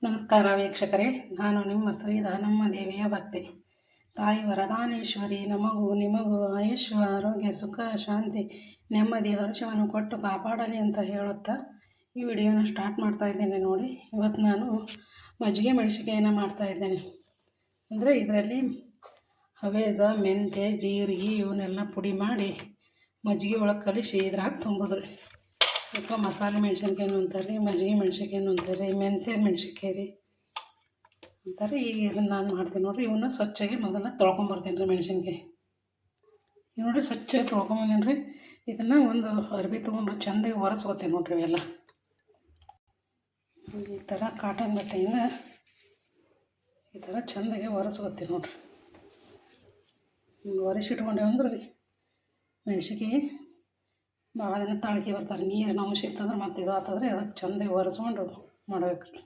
ನಮಸ್ಕಾರ ವೀಕ್ಷಕರೇ, ನಾನು ನಿಮ್ಮ ಶ್ರೀದಾನಮ್ಮ ದೇವಿಯ ಭಕ್ತಿ. ತಾಯಿ ವರದಾನೇಶ್ವರಿ ನಮಗೂ ನಿಮಗೂ ಆಯುಷ್ಯ, ಆರೋಗ್ಯ, ಸುಖ, ಶಾಂತಿ, ನೆಮ್ಮದಿ, ಹರ್ಷವನ್ನು ಕೊಟ್ಟು ಕಾಪಾಡಲಿ ಅಂತ ಹೇಳುತ್ತಾ ಈ ವಿಡಿಯೋನ ಸ್ಟಾರ್ಟ್ ಮಾಡ್ತಾ ಇದ್ದೇನೆ. ನೋಡಿ, ಇವತ್ತು ನಾನು ಮಜ್ಜಿಗೆ ಮೆಣಸಿನಕಾಯಿನ ಮಾಡ್ತಾಯಿದ್ದೇನೆ. ಅಂದರೆ ಇದರಲ್ಲಿ ಹವೇಜ, ಮೆಂತ್ಯ, ಜೀರಿಗೆ ಇವನ್ನೆಲ್ಲ ಪುಡಿ ಮಾಡಿ ಮಜ್ಜಿಗೆ ಒಳಗೆ ಕಲಿಸಿ ಇದ್ರಾಗ ತುಂಬಿದ್ರಿ. ಅದಕ್ಕೆ ಮಸಾಲೆ ಮೆಣಸಿನ್ಕಾಯಿನೂ ಅಂತಾರೆ, ಮಜ್ಜಿಗೆ ಮೆಣಸಿನ್ಕಾಯಿನೂ ಅಂತಾರೆ, ಮೆಂತ್ಯ ಮೆಣಸಿನ್ಕಾಯಿ ರೀ ಅಂತಾರೆ. ಈಗ ಇದನ್ನು ನಾನು ಮಾಡ್ತೀನಿ ನೋಡಿರಿ. ಇವನ್ನ ಸ್ವಚ್ಛಾಗಿ ಮೊದಲು ತೊಳ್ಕೊಂಬರ್ತೀನಿ ರೀ. ಮೆಣಸಿನ್ಕಾಯಿ ಇವು ನೋಡಿರಿ ಸ್ವಚ್ಛಾಗಿ ತೊಳ್ಕೊಂಬಂದೀನಿ ರೀ. ಇದನ್ನು ಒಂದು ಅರ್ಬಿ ತೊಗೊಂಡು ಚೆಂದಾಗಿ ಒರೆಸ್ಕೊತೀನಿ ನೋಡಿರಿ. ಇವೆಲ್ಲ ಈ ಥರ ಕಾಟನ್ ಬಟ್ಟೆಯಿಂದ ಈ ಥರ ಚೆಂದಾಗಿ ಒರೆಸ್ಕೊತೀನಿ ನೋಡಿರಿ. ಒರೆಸಿಟ್ಕೊಂಡೇವು ಅಂದ್ರೆ ರೀ ಮೆಣಸಿನ್ಕಾಯಿ ಭಾಳ ದಿನ ತಾಳ್ಕಿ ಬರ್ತಾರೆ. ನೀರಿನ ಅಂಶ ಇತ್ತಂದ್ರೆ ಮತ್ತು ಇದು ಆಗ್ತದ್ರಿ. ಅದಕ್ಕೆ ಚೆಂದಾಗಿ ಒರೆಸ್ಕೊಂಡು ಮಾಡ್ಬೇಕು ರೀ.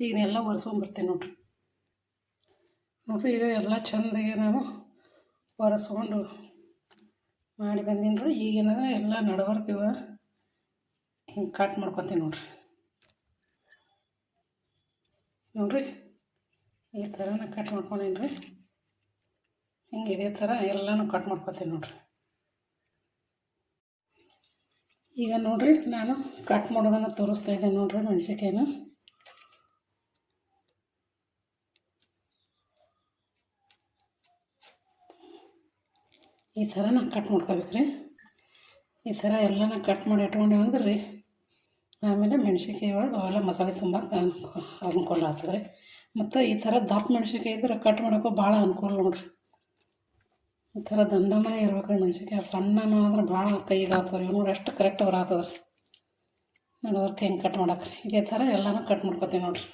ಈಗ ಎಲ್ಲ ಒರೆಸ್ಕೊಂಬರ್ತೀನಿ ನೋಡಿರಿ. ಈಗ ಎಲ್ಲ ಚೆಂದಾಗಿ ನಾನು ಒರೆಸ್ಕೊಂಡು ಮಾಡಿ ಬಂದೀನಿ ರೀ. ಈಗೇನದ ಎಲ್ಲ ನಡವರ್ಕ್ ಇವ ಹಿಂಗೆ ಕಟ್ ಮಾಡ್ಕೊತೀನಿ ನೋಡಿರಿ. ನೋಡಿರಿ ಈ ಥರನ ಕಟ್ ಮಾಡ್ಕೊಂಡೀನಿ ರೀ. ಹಿಂಗೆ ಇದೇ ಥರ ಎಲ್ಲನೂ ಕಟ್ ಮಾಡ್ಕೊತೀನಿ ನೋಡಿರಿ. ಈಗ ನೋಡಿರಿ ನಾನು ಕಟ್ ಮಾಡೋದನ್ನು ತೋರಿಸ್ತಾ ಇದ್ದೇನೆ ನೋಡಿರಿ. ಮೆಣಸಿನ್ಕಾಯಿನ ಈ ಥರ ನಾನು ಕಟ್ ಮಾಡ್ಕೋಬೇಕು ರೀ. ಈ ಥರ ಎಲ್ಲನ ಕಟ್ ಮಾಡಿ ಇಟ್ಕೊಂಡೇವು ಅಂದ್ರೆ ರೀ ಆಮೇಲೆ ಮೆಣಸಿನ್ಕಾಯಿ ಒಳಗೆ ಅವೆಲ್ಲ ಮಸಾಲೆ ತುಂಬಕ್ಕೆ ಅನುಕೂಲ ಆಗ್ತದೆ ರೀ. ಮತ್ತು ಈ ಥರ ದಪ್ಪ ಮೆಣಸಿನ್ಕಾಯಿ ಇದ್ರೆ ಕಟ್ ಮಾಡೋಕ್ಕೂ ಭಾಳ ಅನುಕೂಲ ನೋಡಿರಿ. ಈ ಥರ ದಮ್ದಮ್ಮನೇ ಇರ್ಬೇಕು ರೀ ಮೆಣಸಿನ್ಕಾಯಿ. ಸಣ್ಣ ಆದ್ರೆ ಭಾಳ ಕೈಗೆ ಆಗ್ತವೆ ರೀ. ನೋಡಿ ಎಷ್ಟು ಕರೆಕ್ಟ್ ಅವ್ರು ಆಗ್ತದೆ ರೀ. ನಡವರ್ಕ್ ಹೆಂಗೆ ಕಟ್ ಮಾಡಕ್ಕೆ ರೀ. ಇದೇ ಥರ ಎಲ್ಲನೂ ಕಟ್ ಮಾಡ್ಕೊತೀನಿ ನೋಡಿರಿ.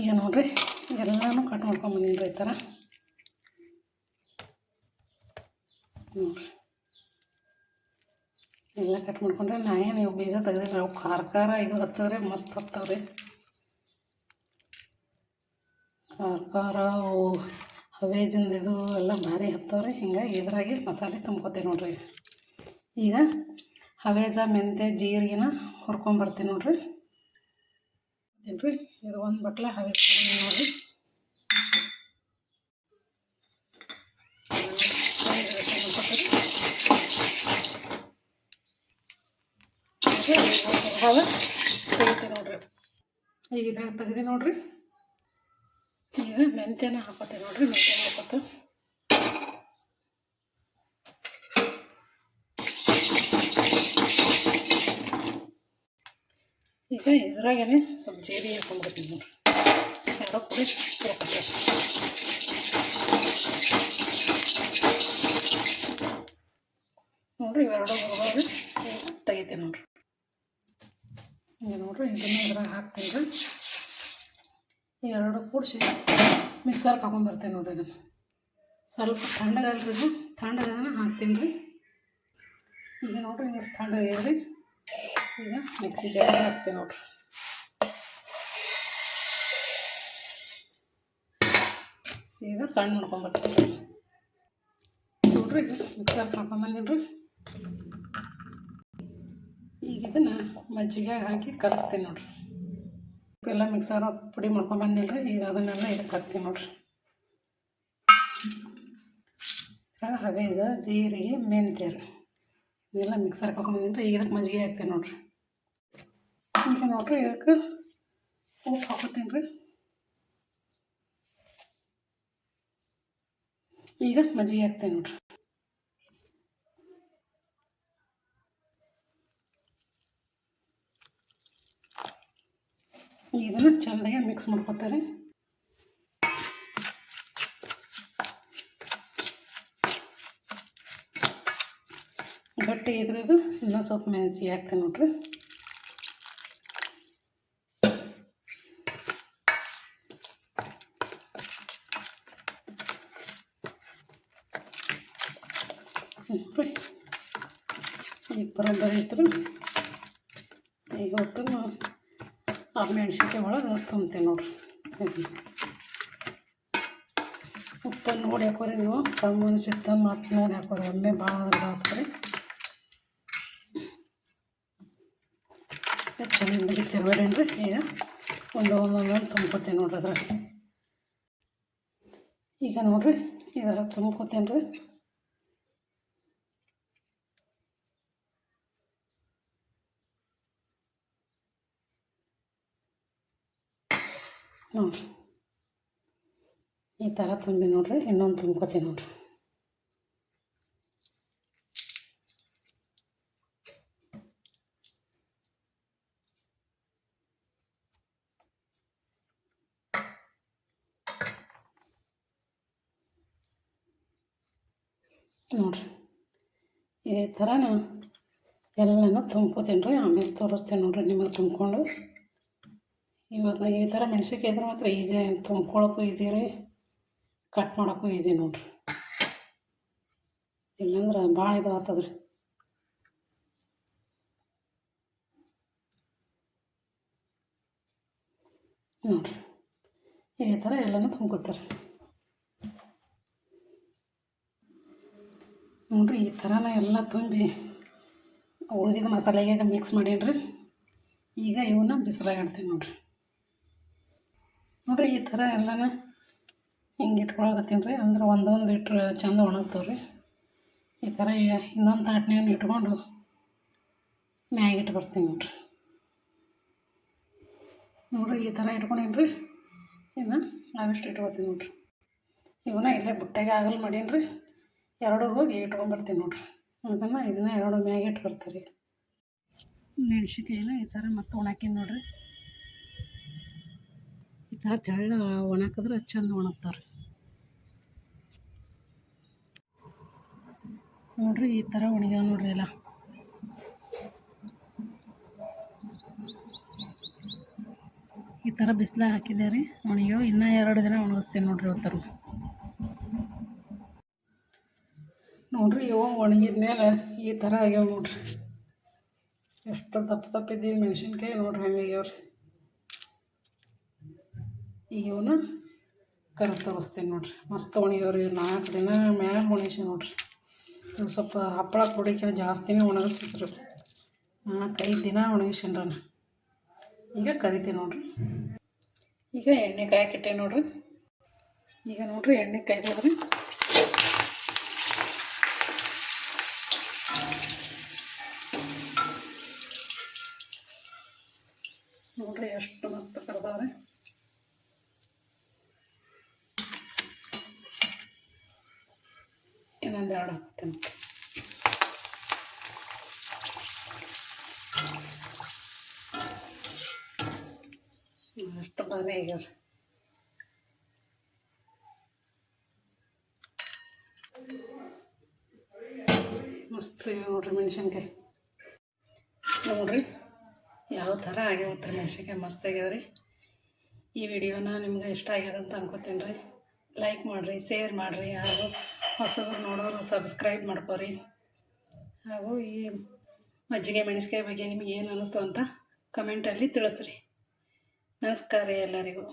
ಈಗ ನೋಡಿರಿ ಎಲ್ಲನೂ ಕಟ್ ಮಾಡ್ಕೊಂಬಂದೀನಿ ರೀ. ಈ ಥರ ನೋಡಿರಿ ಎಲ್ಲ ಕಟ್ ಮಾಡ್ಕೊಂಡ್ರೆ ನಾ ಏನು ಇವು ಬೀಜ ತೆಗ್ದಿಲ್ಲ. ಅವು ಖಾರ ಇದು ಹತ್ತವ್ರೆ ಮಸ್ತ್ ಹತ್ತವ್ರಿ. ಖಾರ ಅವು ಹವೇಜಿಂದ ಇದು ಎಲ್ಲ ಭಾರಿ ಹತ್ತವ್ರಿ. ಹಿಂಗಾಗಿ ಇದ್ರಾಗೆ ಮಸಾಲೆ ತುಂಬ್ಕೊತೀವಿ ನೋಡಿರಿ. ಈಗ ಹವೇಜ, ಮೆಂತ್ಯ, ಜೀರಿಗೆನ ಹುರ್ಕೊಂಬರ್ತೀನಿ ನೋಡಿರಿ. ಇದು ಒಂದು ಬಟ್ಲೆ ಹವೇಜ ನೋಡಿರಿ. ತೆಗಿತೀನಿ ನೋಡ್ರಿ. ಈಗ ಇದ್ರಾಗ ತೆಗ್ದು ನೋಡಿರಿ. ಈಗ ಮೆಂತ್ಯನ ಹಾಕೋತೀವಿ ನೋಡಿರಿ. ಮೆಂತ್ಯ ಹಾಕೋತ ಈಗ ಇದ್ರಾಗೇ ಸ್ವಲ್ಪ ಜೀರಿಗೆ ಹಾಕೊಂಡ್ಬಿಡ್ತೀನಿ ನೋಡಿರಿ. ಎರಡೂ ಪುಡಿ ಹುರ್ಕೊತೀವಿ ನೋಡಿರಿ. ಇವೆರಡು ಹುರ್ಗೋರಿ ತೆಗಿತೀನಿ ನೋಡಿರಿ. ಈಗ ನೋಡಿರಿ ಇದನ್ನು ಇದ್ರಾಗ ಹಾಕ್ತೀನಿ ರೀ. ಎರಡು ಕೂಡಿಸಿ ಮಿಕ್ಸರ್ಗೆ ಹಾಕೊಂಡ್ಬರ್ತೀನಿ ನೋಡಿರಿ. ಇದನ್ನು ಸ್ವಲ್ಪ ತಣ್ಣಗಲ್ರಿ. ಇದು ತಣ್ಣಗನ ಹಾಕ್ತೀನಿ ರೀ. ಈಗ ನೋಡಿರಿ ಇದು ತಣ್ಣಗಾಗ್ಯದ ರೀ. ಈಗ ಮಿಕ್ಸಿ ಜಾರಿಗೆ ಹಾಕ್ತೀನಿ ನೋಡಿರಿ. ಈಗ ಸಣ್ಣ ಮಾಡ್ಕೊಂಬರ್ತೀನಿ ನೋಡಿರಿ. ಮಿಕ್ಸರ್ಗೆ ಹಾಕೊಂಬಂದೀನಿ ರೀ. ಈಗ ಇದನ್ನು ಮಜ್ಜಿಗೆಗೆ ಹಾಕಿ ಕಲಿಸ್ತೀನಿ ನೋಡಿರಿ. ಎಲ್ಲ ಮಿಕ್ಸರ್ ಪುಡಿ ಮಾಡ್ಕೊಂಬಂದಿಲ್ಲ ರೀ. ಈಗ ಅದನ್ನೆಲ್ಲ ಇದಕ್ಕೆ ಹಾಕ್ತೀನಿ ನೋಡಿರಿ. ಹವೇಜ, ಜೀರಿಗೆ, ಮೆಂತ್ಯ ರೀ ಇದೆಲ್ಲ ಮಿಕ್ಸರ್ಗೆ ಹಾಕೊಂಬಂದಿನಿ ರೀ. ಈಗ ಇದಕ್ಕೆ ಮಜ್ಜಿಗೆ ಹಾಕ್ತೀನಿ ನೋಡಿರಿ. ಈಗ ನೋಡಿರಿ ಇದಕ್ಕೆ ಉಪ್ಪು ಹಾಕೋತೀನಿ ರೀ. ಈಗ ಮಜ್ಜಿಗೆ ಹಾಕ್ತೀನಿ ನೋಡಿರಿ. ಇದನ್ನು ಚೆಂದಾಗಿ ಮಿಕ್ಸ್ ಮಾಡ್ಕೊತಾರೆ. ಗಟ್ಟಿ ಇದ್ರದು ಇನ್ನೂ ಸ್ವಲ್ಪ ಮೆಣಸಿಗೆ ಹಾಕ್ತೀನಿ ನೋಡಿರಿ. ಈಗ ಬರೋಬ್ಬರಿ ಐತ್ರಿ. ಈಗ ಹೊತ್ತು ಆ ಮೆಣಸಿನ್ಕಾಯಿ ಒಳಗೆ ತುಂಬ್ತೀನಿ ನೋಡಿರಿ. ಉಪ್ಪನ್ನು ನೋಡಿ ಹಾಕೋರಿ. ನೀವು ಕಮ್ಮಿ ಅನಿಸುತ್ತೆ ಮತ್ತು ನೋಡಿ ಹಾಕೋರಿ. ಒಮ್ಮೆ ಭಾಳ ಅದ್ರದ್ದು ಹಾಕ್ರಿ. ಚೆನ್ನಾಗಿ ತಿರ್ಬೇಡೇನ್ರಿ. ಈಗ ಒಂದೊಂದು ತುಂಬ್ಕೊತೀನಿ ನೋಡ್ರಿ ಅದ್ರಾಗ. ಈಗ ನೋಡಿರಿ ಇದ್ರಾಗ ತುಂಬ್ಕೊತೀನಿ ರೀ. ನೋಡಿರಿ ಈ ಥರ ತುಂಬಿ ನೋಡಿರಿ. ಇನ್ನೊಂದು ತುಂಬ್ಕೊತೀನಿ ನೋಡಿರಿ. ನೋಡಿರಿ ಈ ಥರ ಎಲ್ಲನೂ ತುಂಬ್ಕೊತೀನಿ ರೀ. ಆಮೇಲೆ ತೋರಿಸ್ತೀನಿ ನೋಡಿರಿ ನಿಮಗೆ ತುಂಬ್ಕೊಂಡು. ಇವತ್ತು ಈ ಥರ ಮೆಣ್ಸಿನ್ಕಾಯಿ ಇದ್ರೆ ಮಾತ್ರ ಈಸಿ, ತುಂಬ್ಕೊಳ್ಳೋಕ್ಕೂ ಈಸಿ ರೀ, ಕಟ್ ಮಾಡೋಕ್ಕೂ ಈಸಿ ನೋಡಿರಿ. ಇಲ್ಲಾಂದ್ರೆ ಭಾಳ ಇದು ಆಗ್ತದೆ ರೀ. ನೋಡಿರಿ ಈ ಥರ ಎಲ್ಲನೂ ತುಂಬ್ಕೊತಾರೆ ನೋಡಿರಿ. ಈ ಥರನ ಎಲ್ಲ ತುಂಬಿ ಉಳಿದಿದ್ದ ಮಸಾಲೆಗೆ ಮಿಕ್ಸ್ ಮಾಡೀನಿ. ಈಗ ಇವನ್ನ ಬಿಸಿಲಾಗ ಇಡ್ತೀನಿ ನೋಡಿರಿ. ನೋಡಿರಿ ಈ ಥರ ಎಲ್ಲನ ಹಿಂಗೆ ಇಟ್ಕೊಳಕತ್ತೀನಿ ರೀ. ಅಂದ್ರೆ ಒಂದೊಂದು ಇಟ್ರೆ ಚಂದ ಒಣಗ್ತಾವೆ ರೀ. ಈ ಥರ ಇನ್ನೊಂದು ತಾಟ್ನಾಗ ಇಟ್ಕೊಂಡು ಮ್ಯಾಗಿಟ್ಟು ಬರ್ತೀನಿ ನೋಡಿರಿ. ನೋಡಿರಿ ಈ ಥರ ಇಟ್ಕೊಂಡೀನಿ ರೀ. ಇನ್ನು ನಾವಿಷ್ಟು ಇಟ್ಕೊತೀನಿ ನೋಡಿರಿ. ಇವನ್ನ ಇಲ್ಲೇ ಬುಟ್ಟೆಗೆ ಆಗಲ್ ಮಾಡೀನಿ ರೀ. ಎರಡು ಹೋಗಿ ಇಟ್ಕೊಂಡ್ಬರ್ತೀನಿ ನೋಡಿರಿ. ಇದನ್ನು ಎರಡು ಮ್ಯಾಗ ಇಟ್ಟು ಬರ್ತೀರಿ. ಮೆಣ್ಸಿನ್ಕಾಯಿನ ಈ ಥರ ಮತ್ತೆ ಒಣಾಕಿನಿ ನೋಡಿರಿ. ಈ ಥರ ತೆಳ್ಳ ಒಣಕಿದ್ರೆ ಚಂದ ಒಣಗ್ತಾವ್ರಿ ನೋಡಿರಿ. ಈ ಥರ ಒಣಗ್ಯಾವ ನೋಡಿರಿ ಎಲ್ಲ. ಈ ಥರ ಬಿಸಿಲಾಗ ಹಾಕಿದ್ದೆ ರೀ, ಒಣಗ್ಯಾವ. ಇನ್ನೂ 2 ದಿನ ಒಣಗಿಸ್ತೀನಿ ನೋಡಿರಿ. ಈ ಥರ ನೋಡಿರಿ ಇವು ಒಣಗಿದ ಮೇಲೆ ಈ ಥರ ಆಗ್ಯಾವ ನೋಡಿರಿ. ಎಷ್ಟು ತಪ್ಪಿದ್ದೀವಿ ಮೆಣ್ಸಿನ್ಕಾಯಿ ನೋಡಿರಿ ಹೆಂಗೆ ಆಗ್ಯಾವ್ರಿ. ಈಗ ಇವನ್ನ ಕರೆದು ತೋರಿಸ್ತೀನಿ ನೋಡಿರಿ. ಮಸ್ತ್ ಒಣಗ್ಯಾವ್ರಿ. 4 ದಿನ ಮ್ಯಾಲೆ ಒಣಗಿಸಿ ನೋಡಿರಿ. ಇವು ಸ್ವಲ್ಪ ಹಪ್ಪಳ ಪುಡಿಕೆ ಜಾಸ್ತಿನೇ ಒಣಗಿಸ್ಬಿಟ್ರಿ. 4-5 ದಿನ ಒಣಗಿಸಿನ್ರಿ. ಈಗ ಕರಿತೀನಿ ನೋಡಿರಿ. ಈಗ ಎಣ್ಣೆ ಕಾಯಕ್ಕಿಟ್ಟೆ ನೋಡಿರಿ. ಈಗ ನೋಡಿರಿ ಎಣ್ಣೆ ಕಾಯ್ತದ್ರಿ. ನೋಡಿರಿ ಎಷ್ಟು ಮಸ್ತ್ ಕರ್ದವ್ರಿ. ಇನ್ನೊಂದು 2 ಹಾಕ್ತೀನಿ. ಅಷ್ಟು ಬಾರಿ ಆಗ್ಯಾವ್ರಿ. ಮಸ್ತ್ ನೋಡಿರಿ ಮೆಣ್ಸಿನ್ಕಾಯಿ. ನೋಡಿರಿ ಯಾವ ಥರ ಆಗ್ಯಾವತ್ರಿ ಮೆಣ್ಸಿನ್ಕಾಯಿ. ಮಸ್ತ್ ಆಗ್ಯಾವ್ರಿ. ಈ ವಿಡಿಯೋನ ನಿಮ್ಗೆ ಇಷ್ಟ ಆಗ್ಯದ ಅಂತ ಅನ್ಕೋತೀನಿ ರೀ. ಲೈಕ್ ಮಾಡಿರಿ, ಶೇರ್ ಮಾಡಿರಿ, ಹಾಗೂ ಹೊಸಬ್ರು ನೋಡೋರು ಸಬ್ಸ್ಕ್ರೈಬ್ ಮಾಡ್ಕೊರಿ. ಹಾಗೂ ಈ ಮಜ್ಜಿಗೆ ಮೆಣಸಿನ್ಕಾಯಿ ಬಗ್ಗೆ ನಿಮಗೆ ಏನು ಅನ್ನಿಸ್ತು ಅಂತ ಕಮೆಂಟಲ್ಲಿ ತಿಳಿಸ್ರಿ. ನಮಸ್ಕಾರ ಎಲ್ಲರಿಗೂ.